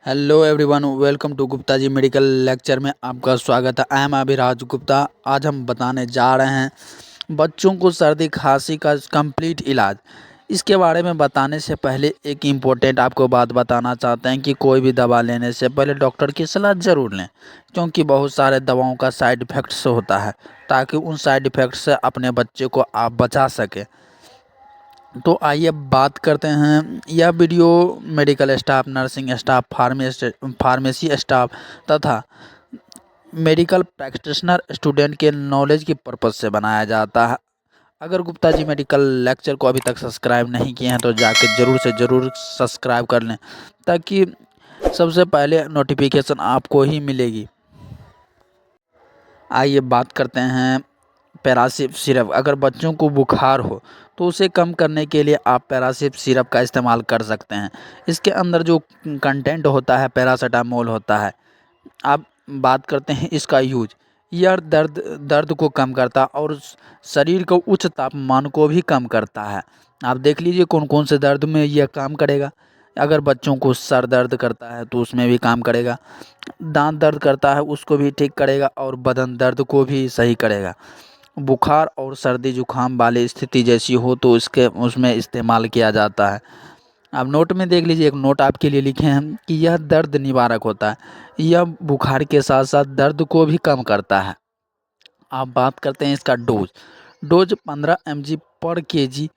Hello everyone, welcome to Gupta ji medical lecture में आपका स्वागत है। I am Abhiraj Gupta. आज हम बताने जा रहे हैं बच्चों को सर्दी खांसी का कंप्लीट इलाज। इसके बारे में बताने से पहले एक इम्पोर्टेंट आपको बात बताना चाहते हैं कि कोई भी दवा लेने से पहले डॉक्टर की सलाह ज़रूर लें, क्योंकि बहुत सारे दवाओं का साइड इफ़ेक्ट्स होता है, ताकि उन साइड इफ़ेक्ट्स से अपने बच्चे को आप बचा सकें। तो आइए बात करते हैं। यह video medical staff, nursing staff, pharmacy staff तथा मेडिकल प्रैक्टिशनर स्टूडेंट के नॉलेज की पर्पज़ से बनाया जाता है। अगर गुप्ता जी मेडिकल लेक्चर को अभी तक सब्सक्राइब नहीं किए हैं तो जाके ज़रूर से ज़रूर सब्सक्राइब कर लें, ताकि सबसे पहले नोटिफिकेशन आपको ही मिलेगी। आइए बात करते हैं पैरासिट सिरप। अगर बच्चों को बुखार हो तो उसे कम करने के लिए आप पैरासिट सिरप का इस्तेमाल कर सकते हैं। इसके अंदर जो कंटेंट होता है पैरासीटामोल होता है। आप बात करते हैं इसका यूज। यह दर्द दर्द को कम करता और शरीर को उच्च तापमान को भी कम करता है। आप देख लीजिए कौन कौन से दर्द में यह काम करेगा। अगर बच्चों को सर दर्द करता है तो उसमें भी काम करेगा, दांत दर्द करता है उसको भी ठीक करेगा और बदन दर्द को भी सही करेगा। बुखार और सर्दी जुकाम वाली स्थिति जैसी हो तो इसके उसमें इस्तेमाल किया जाता है। आप नोट में देख लीजिए, एक नोट आपके लिए लिखे हैं कि यह दर्द निवारक होता है। यह बुखार के साथ साथ दर्द को भी कम करता है। आप बात करते हैं इसका डोज। डोज 15 mg पर केजी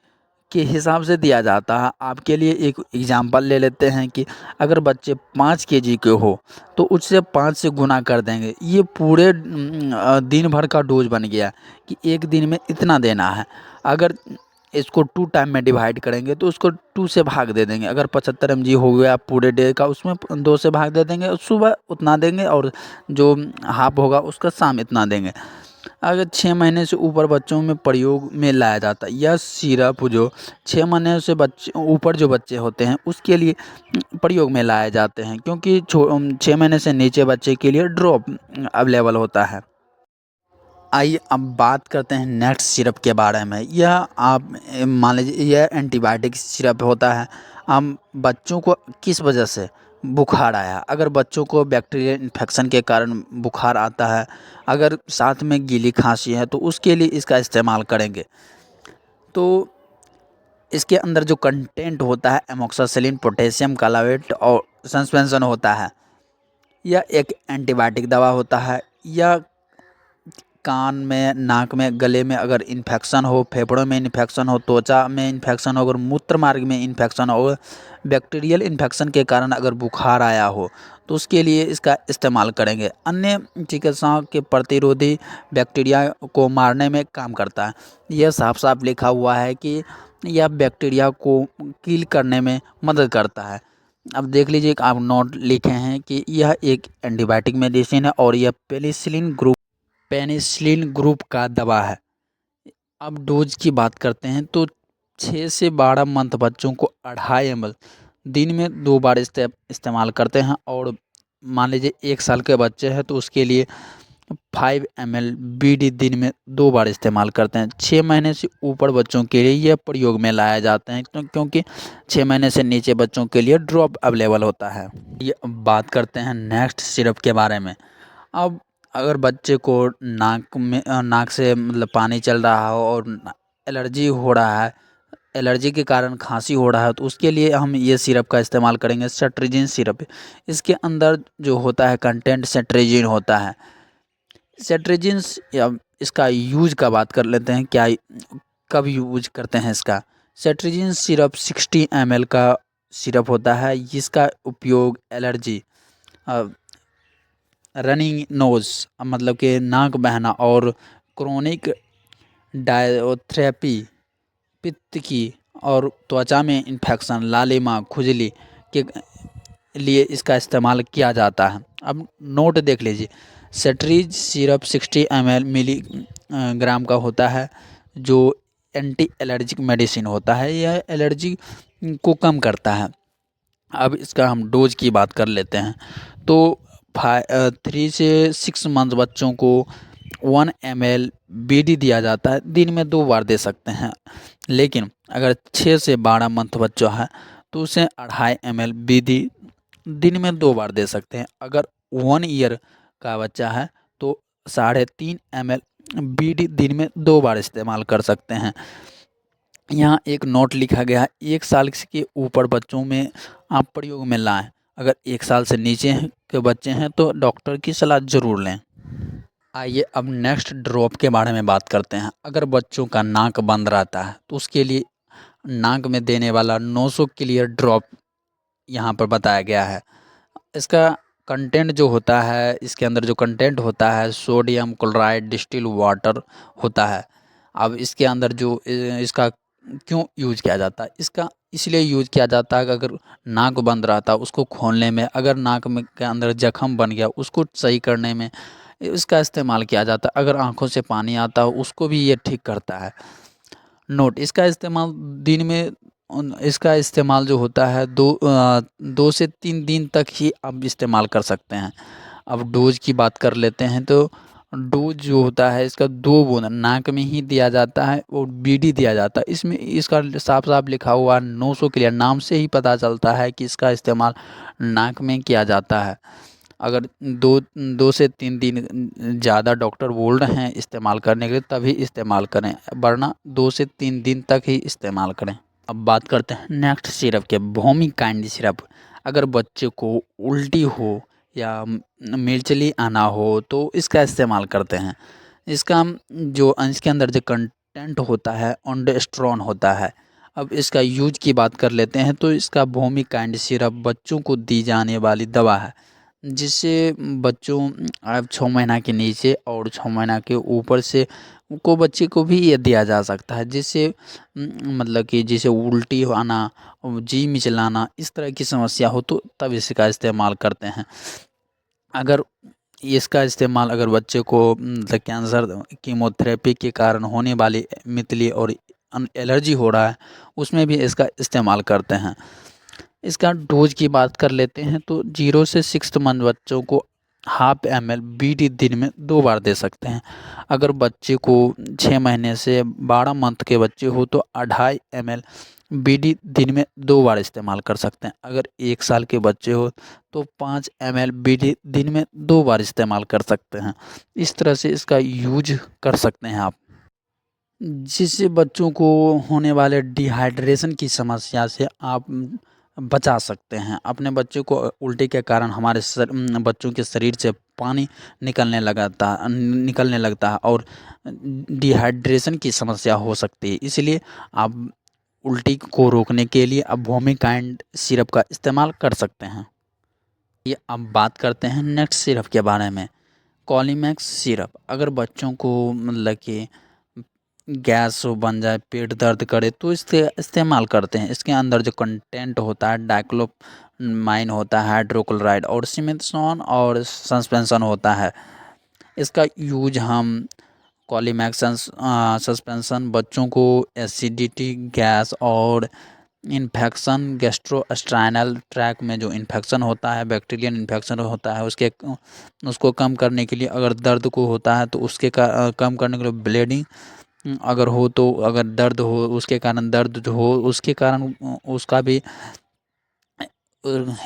के हिसाब से दिया जाता है। आपके लिए एक एग्जांपल ले लेते हैं कि अगर बच्चे 5 kg के हो तो उससे 5 से गुना कर देंगे। ये पूरे दिन भर का डोज बन गया कि एक दिन में इतना देना है। अगर इसको 2 टाइम में डिवाइड करेंगे तो उसको 2 से भाग दे देंगे। अगर 75 mg हो गया पूरे डे का, उसमें 2 से भाग दे देंगे, सुबह उतना देंगे और जो हाफ होगा उसका शाम इतना देंगे। अगर 6 महीने से ऊपर बच्चों में प्रयोग में लाया जाता है यह सिरप, जो 6 महीने से बच्चे ऊपर जो बच्चे होते हैं उसके लिए प्रयोग में लाए जाते हैं, क्योंकि 6 महीने से नीचे बच्चे के लिए ड्रॉप अवेलेबल होता है। आइए अब बात करते हैं नेक्स्ट सिरप के बारे में। यह आप मान लीजिए यह एंटीबायोटिक सिरप होता है। हम बच्चों को किस वजह से बुखार आया, अगर बच्चों को बैक्टीरियल इन्फेक्शन के कारण बुखार आता है, अगर साथ में गीली खांसी है तो उसके लिए इसका इस्तेमाल करेंगे। तो इसके अंदर जो कंटेंट होता है एमोक्सासिलिन, पोटेशियम क्लोराइड और सस्पेंशन होता है। यह एक एंटीबायोटिक दवा होता है। यह कान में, नाक में, गले में अगर इन्फेक्शन हो, फेफड़ों में इन्फेक्शन हो, त्वचा में इन्फेक्शन हो, अगर मूत्र मार्ग में इन्फेक्शन हो, बैक्टीरियल इन्फेक्शन के कारण अगर बुखार आया हो तो उसके लिए इसका इस्तेमाल करेंगे। अन्य चिकित्साओं के प्रतिरोधी बैक्टीरिया को मारने में काम करता है। यह साफ साफ लिखा हुआ है कि यह बैक्टीरिया को किल करने में मदद करता है। अब देख लीजिए, आप नोट लिखे हैं कि यह एक एंटीबायोटिक मेडिसिन है और यह पेनिसिलिन ग्रुप का दवा है। अब डोज की बात करते हैं तो 6 से 12 मंथ बच्चों को 2.5 ml दिन में 2 बार इस्तेमाल करते हैं, और मान लीजिए 1 साल के बच्चे हैं तो उसके लिए 5 ml BD दिन में 2 बार इस्तेमाल करते हैं। 6 महीने से ऊपर बच्चों के लिए यह प्रयोग में लाया जाते हैं, क्योंकि 6 महीने से नीचे बच्चों के लिए ड्रॉप अवेलेबल होता है। ये बात करते हैं नेक्स्ट सिरप के बारे में। अब अगर बच्चे को नाक से मतलब पानी चल रहा हो और एलर्जी हो रहा है, एलर्जी के कारण खांसी हो रहा है, तो उसके लिए हम ये सिरप का इस्तेमाल करेंगे, सेट्रिजिन सिरप। इसके अंदर जो होता है कंटेंट सेट्रिजिन होता है। सेट्रिजिन या इसका यूज का बात कर लेते हैं, क्या कब यूज करते हैं इसका। सेट्रिजिन सिरप 60 ml का सिरप होता है, जिसका उपयोग एलर्जी, रनिंग नोज मतलब कि नाक बहना और क्रोनिक डायथेरेपी, पित्त की और त्वचा में इन्फेक्शन, लालिमा, खुजली के लिए इसका इस्तेमाल किया जाता है। अब नोट देख लीजिए, सेट्रिज सिरप 60 ml मिली ग्राम का होता है, जो एंटी एलर्जिक मेडिसिन होता है। यह एलर्जी को कम करता है। अब इसका हम डोज की बात कर लेते हैं तो 3 से 6 मंथ बच्चों को 1 ml BD दिया जाता है, दिन में 2 बार दे सकते हैं। लेकिन अगर 6 से 12 मंथ बच्चा है तो उसे 2.5 ml BD दिन में 2 बार दे सकते हैं। अगर 1 ईयर का बच्चा है तो 3.5 ml BD दिन में 2 बार इस्तेमाल कर सकते हैं। यहाँ एक नोट लिखा गया है, 1 साल के ऊपर बच्चों में आप प्रयोग में लाएं। अगर 1 साल से नीचे के बच्चे हैं तो डॉक्टर की सलाह ज़रूर लें। आइए अब नेक्स्ट ड्रॉप के बारे में बात करते हैं। अगर बच्चों का नाक बंद रहता है तो उसके लिए नाक में देने वाला नोसो क्लियर ड्रॉप यहाँ पर बताया गया है। इसका कंटेंट जो होता है, इसके अंदर जो कंटेंट होता है सोडियम क्लोराइड डिस्टिल वाटर होता है। अब इसके अंदर जो इसका क्यों यूज किया जाता है, इसका इसलिए यूज किया जाता है कि अगर नाक बंद रहता है उसको खोलने में, अगर नाक में के अंदर जख्म बन गया उसको सही करने में इसका इस्तेमाल किया जाता है। अगर आंखों से पानी आता है उसको भी ये ठीक करता है। नोट, इसका इस्तेमाल दिन में इसका इस्तेमाल जो होता है 2 से 3 दिन तक ही आप इस्तेमाल कर सकते हैं। अब डोज की बात कर लेते हैं तो डोज जो होता है इसका 2 बूंद नाक में ही दिया जाता है और बीडी दिया जाता है। इसमें इसका साफ साफ लिखा हुआ 900 क्लियर, नाम से ही पता चलता है कि इसका इस्तेमाल नाक में किया जाता है। अगर 2 से 3 दिन ज़्यादा डॉक्टर बोल रहे हैं इस्तेमाल करने के लिए तभी इस्तेमाल करें, वरना 2 से 3 दिन तक ही इस्तेमाल करें। अब बात करते हैं नेक्स्ट सिरप के, भूमिकाइंड सिरप। अगर बच्चे को उल्टी हो या मिर्चली आना हो तो इसका इस्तेमाल करते हैं। इसका जो इसके अंदर जो कंटेंट होता है ओंडेस्ट्रॉन होता है। अब इसका यूज की बात कर लेते हैं तो इसका भूमिकाइंड सिरप बच्चों को दी जाने वाली दवा है जिससे बच्चों अब 6 महीना के नीचे और 6 महीना के ऊपर से को बच्चे को भी ये दिया जा सकता है, जिससे मतलब कि जिसे उल्टी आना और जी मिचलाना इस तरह की समस्या हो तो तब इसका इस्तेमाल करते हैं। अगर इसका इस्तेमाल अगर बच्चे को मतलब कैंसर कीमोथेरेपी के कारण होने वाली मितली और एलर्जी हो रहा है उसमें भी इसका इस्तेमाल करते हैं। इसका डोज की बात कर लेते हैं तो 0 से 6 मंथ बच्चों को 1/2 ml BD दिन में 2 बार दे सकते हैं। अगर बच्चे को 6 महीने से 12 मंथ के बच्चे हो तो 2.5 ml BD दिन में 2 बार इस्तेमाल कर सकते हैं। अगर 1 साल के बच्चे हो तो 5 ml BD दिन में 2 बार इस्तेमाल कर सकते हैं। इस तरह से इसका यूज कर सकते हैं आप, जिससे बच्चों को होने वाले डिहाइड्रेशन की समस्या से आप बचा सकते हैं। अपने बच्चों को उल्टी के कारण हमारे बच्चों के शरीर से पानी निकलने लगता है और डिहाइड्रेशन की समस्या हो सकती है। इसलिए आप उल्टी को रोकने के लिए आप वोमिकाइंड सिरप का इस्तेमाल कर सकते हैं। ये अब बात करते हैं नेक्स्ट सिरप के बारे में, कॉलीमैक्स सिरप। अगर बच्चों को मतलब कि गैस बन जाए, पेट दर्द करे तो इसके इस्तेमाल करते हैं। इसके अंदर जो कंटेंट होता है डाइक्लोमाइन होता है, हाइड्रोक्लोराइड और सिमेथ्सोन और सस्पेंशन होता है। इसका यूज हम कॉलीमैक्स सस्पेंशन बच्चों को एसिडिटी, गैस और इन्फेक्शन, गैस्ट्रोस्टाइनल ट्रैक में जो इन्फेक्शन होता है, बैक्टीरियल इन्फेक्शन होता है उसको कम करने के लिए, अगर दर्द को होता है तो उसके कम करने के लिए, ब्लीडिंग अगर हो तो, अगर दर्द हो उसके कारण, दर्द जो हो उसके कारण उसका भी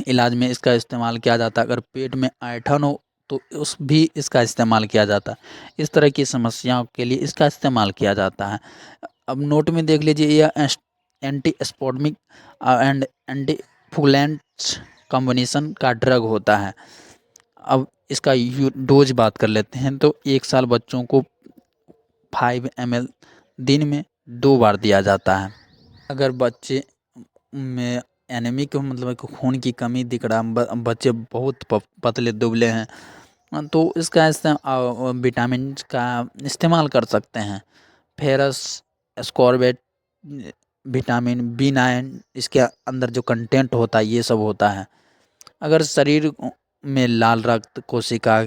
इलाज में इसका इस्तेमाल किया जाता है। अगर पेट में ऐंठन हो तो उस भी इसका इस्तेमाल किया जाता है। इस तरह की समस्याओं के लिए इसका इस्तेमाल किया जाता है। अब नोट में देख लीजिए, यह एंटी स्पोडमिक एंड एंटीफुलेंट्स कॉम्बिनेशन का ड्रग होता है। अब इसका डोज बात कर लेते हैं तो 1 साल बच्चों को 5 ml दिन में 2 बार दिया जाता है। अगर बच्चे में एनीमिक मतलब कि खून की कमी दिख रहा है, बच्चे बहुत पतले दुबले हैं, तो इसका विटामिन का इस्तेमाल कर सकते हैं। फेरस एस्कॉर्बेट, विटामिन B9 इसके अंदर जो कंटेंट होता है ये सब होता है। अगर शरीर में लाल रक्त कोशिका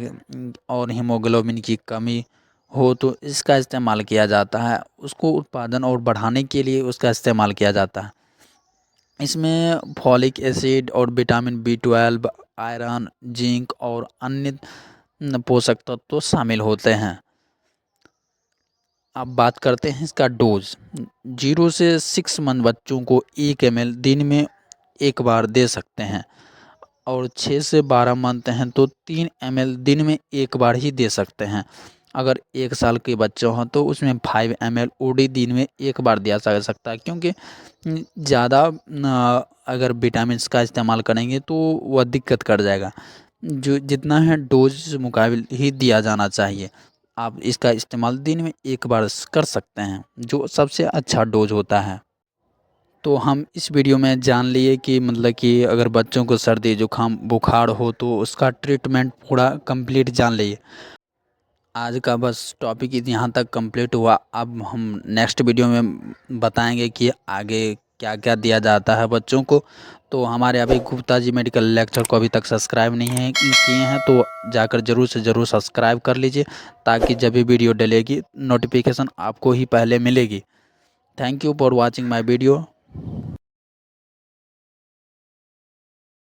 और हीमोग्लोबिन की कमी हो तो इसका इस्तेमाल किया जाता है। उसको उत्पादन और बढ़ाने के लिए उसका इस्तेमाल किया जाता है। इसमें फॉलिक एसिड और विटामिन B12, आयरन, जिंक और अन्य पोषक तत्व शामिल होते हैं। अब बात करते हैं इसका डोज। 0 से 6 मंथ बच्चों को 1 ml दिन में 1 बार दे सकते हैं। और 6 से 12 मंथ हैं तो 3 ml दिन में एक बार ही दे सकते हैं। अगर 1 साल के बच्चे हों तो उसमें 5 ml ओडी दिन में एक बार दिया जा सकता है, क्योंकि ज़्यादा अगर विटामिन्स का इस्तेमाल करेंगे तो वह दिक्कत कर जाएगा। जो जितना है डोज मुकाबिल ही दिया जाना चाहिए। आप इसका इस्तेमाल दिन में एक बार कर सकते हैं, जो सबसे अच्छा डोज होता है। तो हम इस वीडियो में जान लिए कि मतलब कि अगर बच्चों को सर्दी जुकाम बुखार हो तो उसका ट्रीटमेंट पूरा कंप्लीट जान लिए। आज का बस टॉपिक यहाँ तक कंप्लीट हुआ। अब हम नेक्स्ट वीडियो में बताएंगे कि आगे क्या क्या दिया जाता है बच्चों को। तो हमारे अभी गुप्ता जी मेडिकल लेक्चर को अभी तक सब्सक्राइब नहीं है किए हैं तो जाकर ज़रूर से ज़रूर सब्सक्राइब कर लीजिए, ताकि जब भी वीडियो डलेगी नोटिफिकेशन आपको ही पहले मिलेगी। Thank you for watching my video.